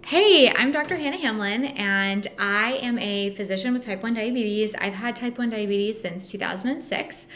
Hey, I'm Dr. Hannah Hamlin, and I am a physician with type 1 diabetes. I've had type 1 diabetes since 2006.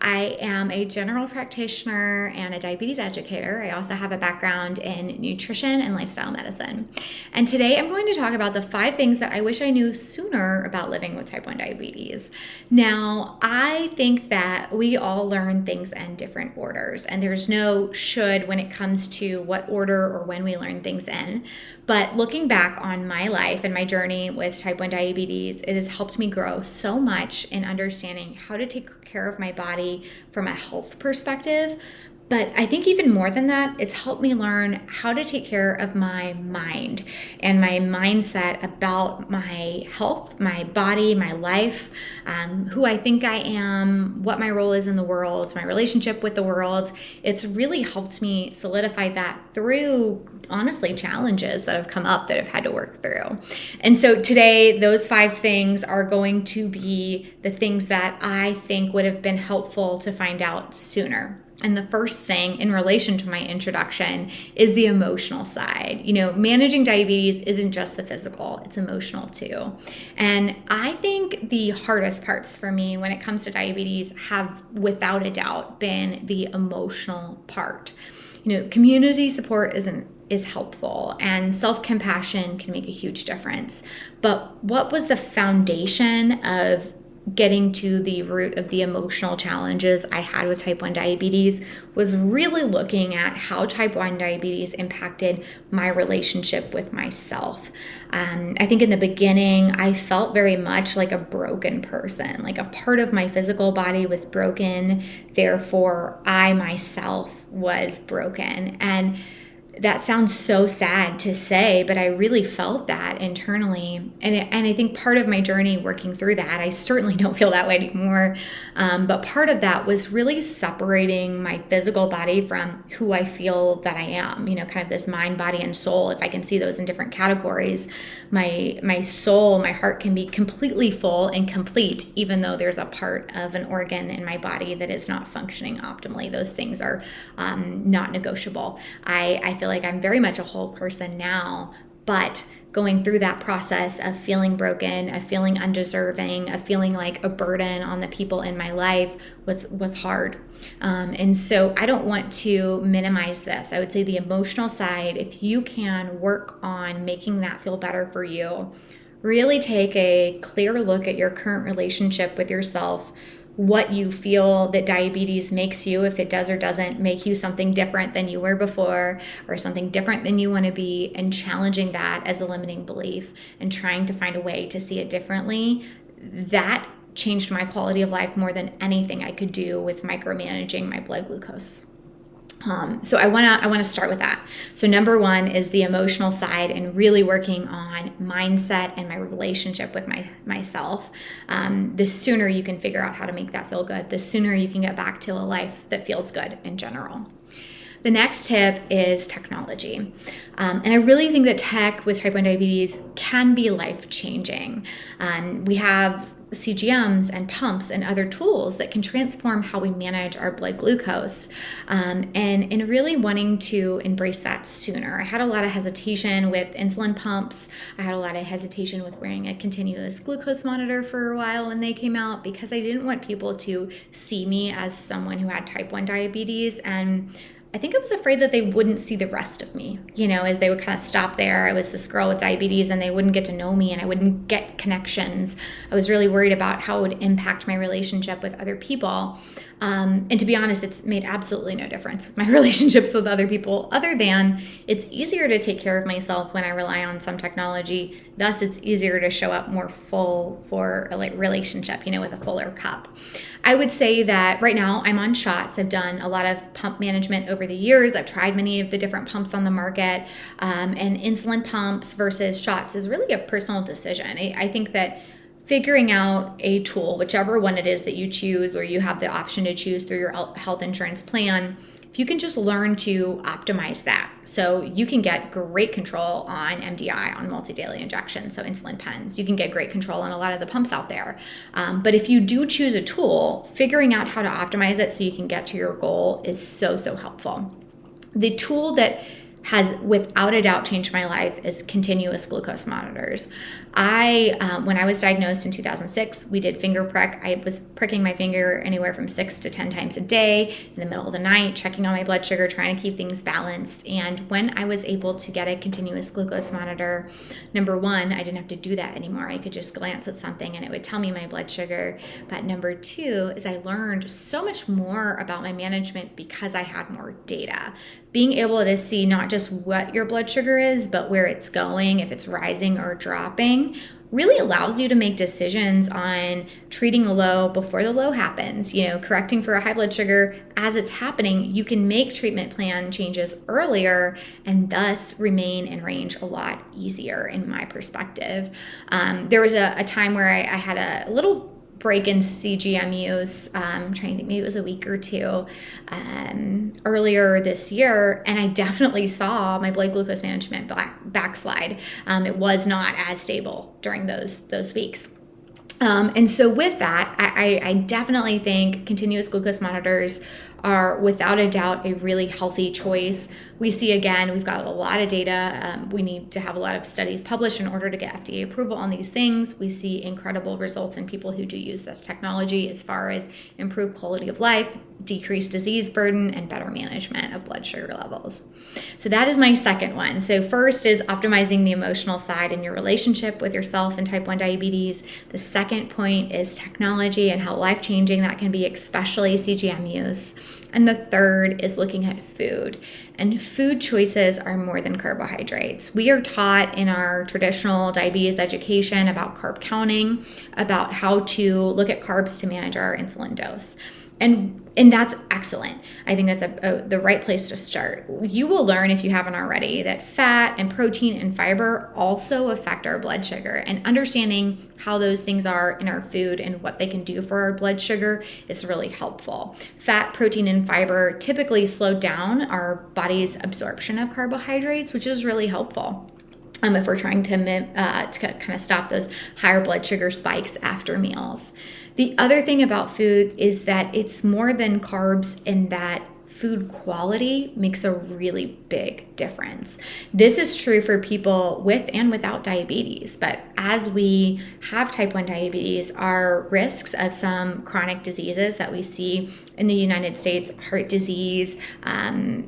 I am a general practitioner and a diabetes educator. I also have a background in nutrition and lifestyle medicine. And today I'm going to talk about the 5 things that I wish I knew sooner about living with type 1 diabetes. Now, I think that we all learn things in different orders, and there's no should when it comes to what order or when we learn things in. But looking back on my life and my journey with type 1 diabetes, it has helped me grow so much in understanding how to take care of my body from a health perspective. But I think even more than that, it's helped me learn how to take care of my mind and my mindset about my health, my body, my life, who I think I am, what my role is in the world, my relationship with the world. It's really helped me solidify that through, honestly, challenges that have come up that I've had to work through. And so today, those 5 things are going to be the things that I think would have been helpful to find out sooner. And the first thing in relation to my introduction is the emotional side. Managing diabetes isn't just the physical, it's emotional too. And I think the hardest parts for me when it comes to diabetes have, without a doubt, been the emotional part. Community support is helpful, and self-compassion can make a huge difference. But what was the foundation of getting to the root of the emotional challenges I had with type 1 diabetes was really looking at how type 1 diabetes impacted my relationship with myself. I think in the beginning, I felt very much like a broken person, like a part of my physical body was broken. Therefore, I myself was broken. And that sounds so sad to say, but I really felt that internally. And I think part of my journey working through that, I certainly don't feel that way anymore. But part of that was really separating my physical body from who I feel that I am, kind of this mind, body, and soul. If I can see those in different categories, my soul, my heart can be completely full and complete, even though there's a part of an organ in my body that is not functioning optimally. Those things are not negotiable. I feel like I'm very much a whole person now, but going through that process of feeling broken, of feeling undeserving, of feeling like a burden on the people in my life was hard. And so I don't want to minimize this. I would say the emotional side, if you can work on making that feel better for you, really take a clear look at your current relationship with yourself, what you feel that diabetes makes you, if it does or doesn't make you something different than you were before or something different than you want to be, and challenging that as a limiting belief and trying to find a way to see it differently. That changed my quality of life more than anything I could do with micromanaging my blood glucose. So I want to start with that. So number 1 is the emotional side and really working on mindset and my relationship with myself. The sooner you can figure out how to make that feel good, the sooner you can get back to a life that feels good in general. The next tip is technology. And I really think that tech with type 1 diabetes can be life-changing. We have CGMs and pumps and other tools that can transform how we manage our blood glucose, and really wanting to embrace that sooner. I had a lot of hesitation with insulin pumps. I had a lot of hesitation with wearing a continuous glucose monitor for a while when they came out, because I didn't want people to see me as someone who had type 1 diabetes. And I think I was afraid that they wouldn't see the rest of me, as they would kind of stop there. I was this girl with diabetes and they wouldn't get to know me and I wouldn't get connections. I was really worried about how it would impact my relationship with other people. And to be honest, it's made absolutely no difference with my relationships with other people, other than it's easier to take care of myself when I rely on some technology. Thus, it's easier to show up more full for a relationship, with a fuller cup. I would say that right now I'm on shots. I've done a lot of pump management over the years. I've tried many of the different pumps on the market, and insulin pumps versus shots is really a personal decision. I think that figuring out a tool, whichever one it is that you choose or you have the option to choose through your health insurance plan, if you can just learn to optimize that. So you can get great control on MDI, on multi-daily injections, so insulin pens. You can get great control on a lot of the pumps out there. But if you do choose a tool, figuring out how to optimize it so you can get to your goal is so helpful. The tool that has without a doubt changed my life is continuous glucose monitors. When I was diagnosed in 2006, we did finger prick. I was pricking my finger anywhere from 6 to 10 times a day in the middle of the night, checking on my blood sugar, trying to keep things balanced. And when I was able to get a continuous glucose monitor, number one, I didn't have to do that anymore. I could just glance at something and it would tell me my blood sugar. But number two is I learned so much more about my management because I had more data. Being able to see not just what your blood sugar is, but where it's going, if it's rising or dropping, really allows you to make decisions on treating a low before the low happens, correcting for a high blood sugar as it's happening. You can make treatment plan changes earlier and thus remain in range a lot easier in my perspective. There was a time where I had a little break in CGM use. I'm trying to think, maybe it was a week or two earlier this year, and I definitely saw my blood glucose management backslide. It was not as stable during those weeks. And so with that, I definitely think continuous glucose monitors are without a doubt a really healthy choice. We see, again, we've got a lot of data. We need to have a lot of studies published in order to get FDA approval on these things. We see incredible results in people who do use this technology as far as improved quality of life, decreased disease burden, and better management of blood sugar levels. So that is my second one. So first is optimizing the emotional side in your relationship with yourself and type 1 diabetes. The second point is technology and how life-changing that can be, especially CGM use. And the third is looking at food. And food choices are more than carbohydrates. We are taught in our traditional diabetes education about carb counting, about how to look at carbs to manage our insulin dose. And that's excellent. I think that's the right place to start. You will learn, if you haven't already, that fat and protein and fiber also affect our blood sugar. And understanding how those things are in our food and what they can do for our blood sugar is really helpful. Fat, protein, and fiber typically slow down our body's absorption of carbohydrates, which is really helpful. If we're trying to kind of stop those higher blood sugar spikes after meals. The other thing about food is that it's more than carbs in that food quality makes a really big difference. This is true for people with and without diabetes, but as we have type 1 diabetes, our risks of some chronic diseases that we see in the United States, heart disease,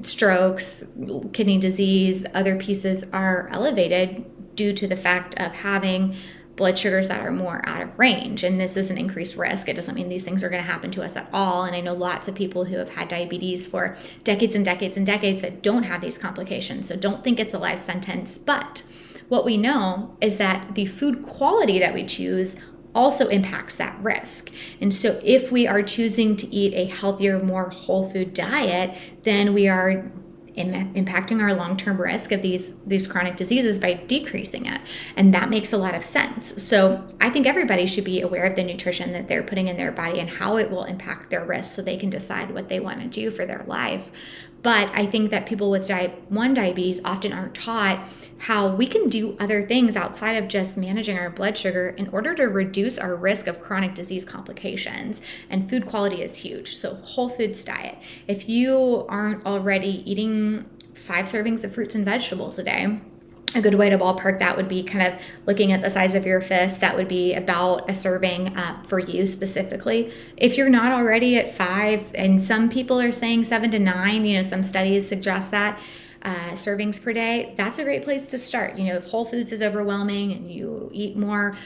strokes, kidney disease, other pieces are elevated due to the fact of having blood sugars that are more out of range. And this is an increased risk. It doesn't mean these things are going to happen to us at all. And I know lots of people who have had diabetes for decades and decades and decades that don't have these complications. So don't think it's a life sentence. But what we know is that the food quality that we choose also impacts that risk. And so if we are choosing to eat a healthier, more whole food diet, then we are impacting our long-term risk of these chronic diseases by decreasing it. And that makes a lot of sense. So I think everybody should be aware of the nutrition that they're putting in their body and how it will impact their risk so they can decide what they want to do for their life. But I think that people with type 1 diabetes often aren't taught how we can do other things outside of just managing our blood sugar in order to reduce our risk of chronic disease complications. And food quality is huge. So whole foods diet. If you aren't already eating 5 servings of fruits and vegetables a day, a good way to ballpark that would be kind of looking at the size of your fist. That would be about a serving for you specifically. If you're not already at 5, and some people are saying 7 to 9, some studies suggest that, servings per day, that's a great place to start. If Whole Foods is overwhelming and you eat more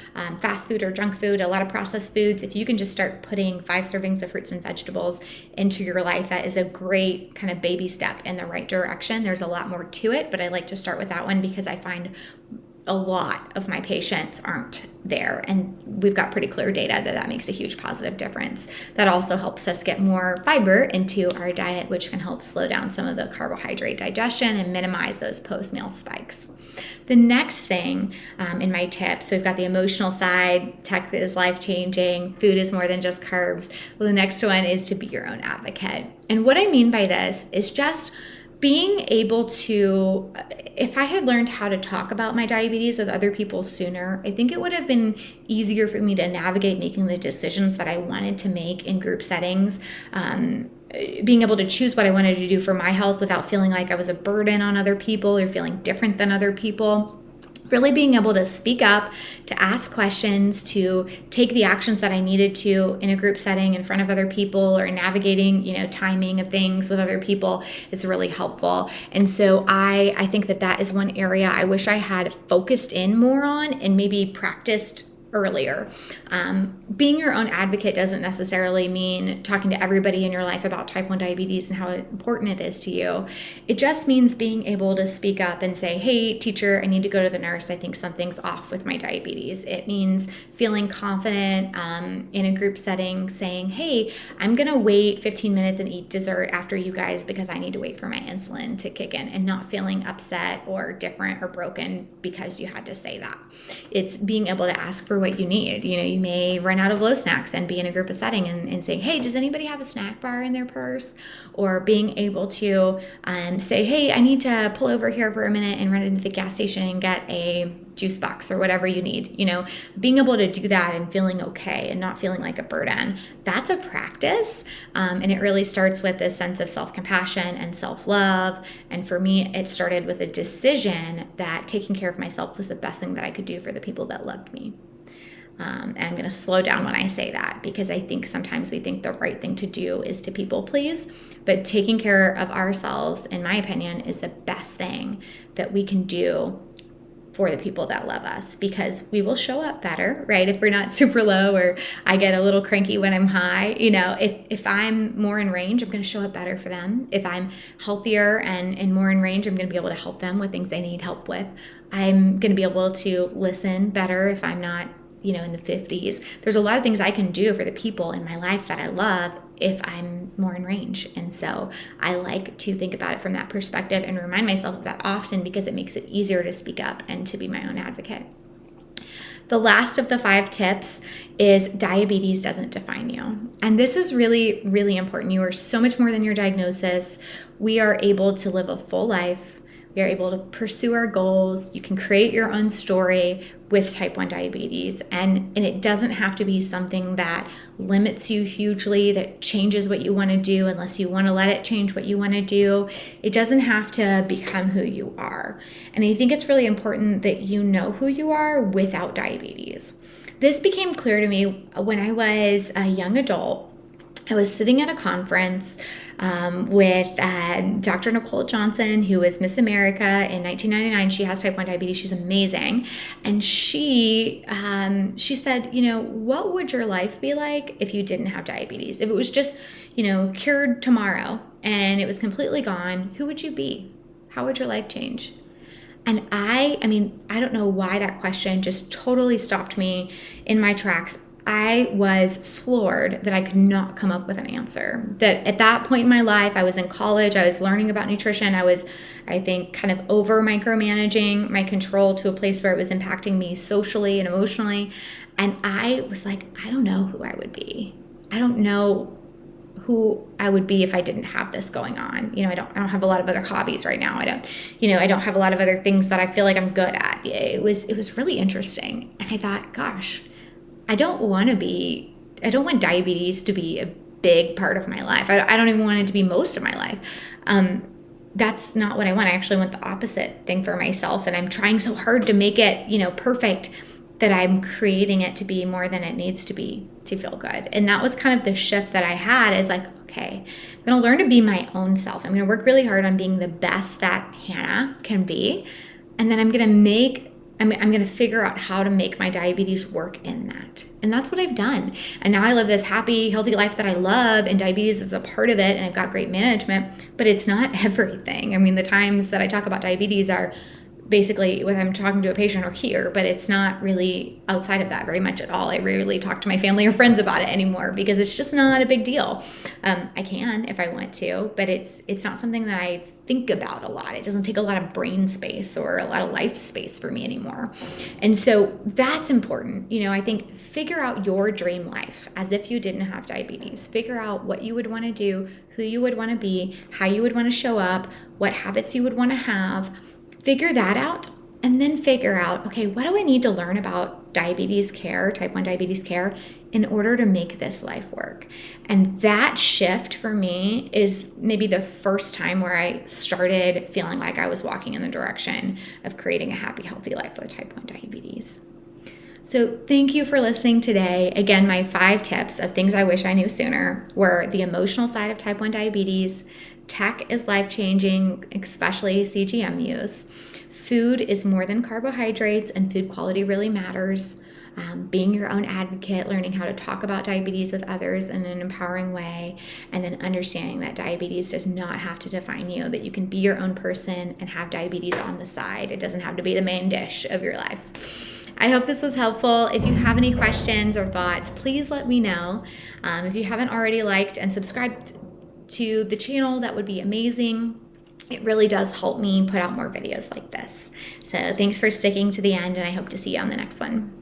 fast food or junk food, a lot of processed foods, if you can just start putting 5 servings of fruits and vegetables into your life, that is a great kind of baby step in the right direction. There's a lot more to it, but I like to start with that one because I find a lot of my patients aren't there, and we've got pretty clear data that makes a huge positive difference. That also helps us get more fiber into our diet, which can help slow down some of the carbohydrate digestion and minimize those post-meal spikes. The next thing in my tips, so we've got the emotional side, tech is life-changing, food is more than just carbs. Well, the next one is to be your own advocate. And what I mean by this is just being able to, if I had learned how to talk about my diabetes with other people sooner, I think it would have been easier for me to navigate making the decisions that I wanted to make in group settings. being able to choose what I wanted to do for my health without feeling like I was a burden on other people or feeling different than other people. Really being able to speak up, to ask questions, to take the actions that I needed to in a group setting in front of other people, or navigating, timing of things with other people is really helpful. And so I think that is one area I wish I had focused in more on and maybe practiced earlier. Being your own advocate doesn't necessarily mean talking to everybody in your life about type 1 diabetes and how important it is to you. It just means being able to speak up and say, hey, teacher, I need to go to the nurse. I think something's off with my diabetes. It means feeling confident in a group setting, saying, hey, I'm going to wait 15 minutes and eat dessert after you guys because I need to wait for my insulin to kick in, and not feeling upset or different or broken because you had to say that. It's being able to ask for what you need. You may run out of low snacks and be in a group of setting and say, hey, does anybody have a snack bar in their purse? Or being able to say, hey, I need to pull over here for a minute and run into the gas station and get a juice box or whatever you need. Being able to do that and feeling okay and not feeling like a burden, that's a practice. And it really starts with this sense of self-compassion and self-love. And for me, it started with a decision that taking care of myself was the best thing that I could do for the people that loved me. And I'm going to slow down when I say that, because I think sometimes we think the right thing to do is to people please, but taking care of ourselves, in my opinion, is the best thing that we can do for the people that love us, because we will show up better, right? If we're not super low, or I get a little cranky when I'm high, if I'm more in range, I'm going to show up better for them. If I'm healthier and more in range, I'm going to be able to help them with things they need help with. I'm going to be able to listen better if I'm not in the 50s. There's a lot of things I can do for the people in my life that I love if I'm more in range. And so I like to think about it from that perspective and remind myself of that often, because it makes it easier to speak up and to be my own advocate. The last of the 5 tips is diabetes doesn't define you. And this is really, really important. You are so much more than your diagnosis. We are able to live a full life. We are able to pursue our goals. You can create your own story with type 1 diabetes. And it doesn't have to be something that limits you hugely, that changes what you want to do unless you want to let it change what you want to do. It doesn't have to become who you are. And I think it's really important that you know who you are without diabetes. This became clear to me when I was a young adult. I was sitting at a conference with Dr. Nicole Johnson, who was Miss America in 1999. She has type 1 diabetes. She's amazing. And she said, what would your life be like if you didn't have diabetes? If it was just, cured tomorrow and it was completely gone, who would you be? How would your life change? And I don't know why that question just totally stopped me in my tracks. I was floored that I could not come up with an answer. That at that point in my life, I was in college, I was learning about nutrition. I was, I think, kind of over micromanaging my control to a place where it was impacting me socially and emotionally. And I was like, I don't know who I would be. I don't know who I would be if I didn't have this going on. I don't have a lot of other hobbies right now. I don't have a lot of other things that I feel like I'm good at. It was really interesting. And I thought, gosh, I don't want diabetes to be a big part of my life. I don't even want it to be most of my life. That's not what I want. I actually want the opposite thing for myself. And I'm trying so hard to make it, perfect, that I'm creating it to be more than it needs to be to feel good. And that was kind of the shift that I had, is like, okay, I'm going to learn to be my own self. I'm going to work really hard on being the best that Hannah can be. And then I'm going to figure out how to make my diabetes work in that. And that's what I've done. And now I live this happy, healthy life that I love, and diabetes is a part of it, and I've got great management, but it's not everything. The times that I talk about diabetes are basically when I'm talking to a patient or here, but it's not really outside of that very much at all. I rarely talk to my family or friends about it anymore because it's just not a big deal. I can if I want to, but it's not something that I think about a lot. It doesn't take a lot of brain space or a lot of life space for me anymore. And so that's important. I think figure out your dream life as if you didn't have diabetes. Figure out what you would want to do, who you would want to be, how you would want to show up, what habits you would want to have. Figure that out, and then figure out, okay, what do I need to learn about diabetes care, type 1 diabetes care, in order to make this life work? And that shift for me is maybe the first time where I started feeling like I was walking in the direction of creating a happy, healthy life with type 1 diabetes. So thank you for listening today. Again, my 5 tips of things I wish I knew sooner were the emotional side of type 1 diabetes. Tech is life-changing, especially CGM use. Food is more than carbohydrates, and food quality really matters. Being your own advocate, learning how to talk about diabetes with others in an empowering way, and then understanding that diabetes does not have to define you, that you can be your own person and have diabetes on the side. It doesn't have to be the main dish of your life. I hope this was helpful. If you have any questions or thoughts, please let me know. If you haven't already liked and subscribed to the channel, that would be amazing. It really does help me put out more videos like this. So thanks for sticking to the end, and I hope to see you on the next one.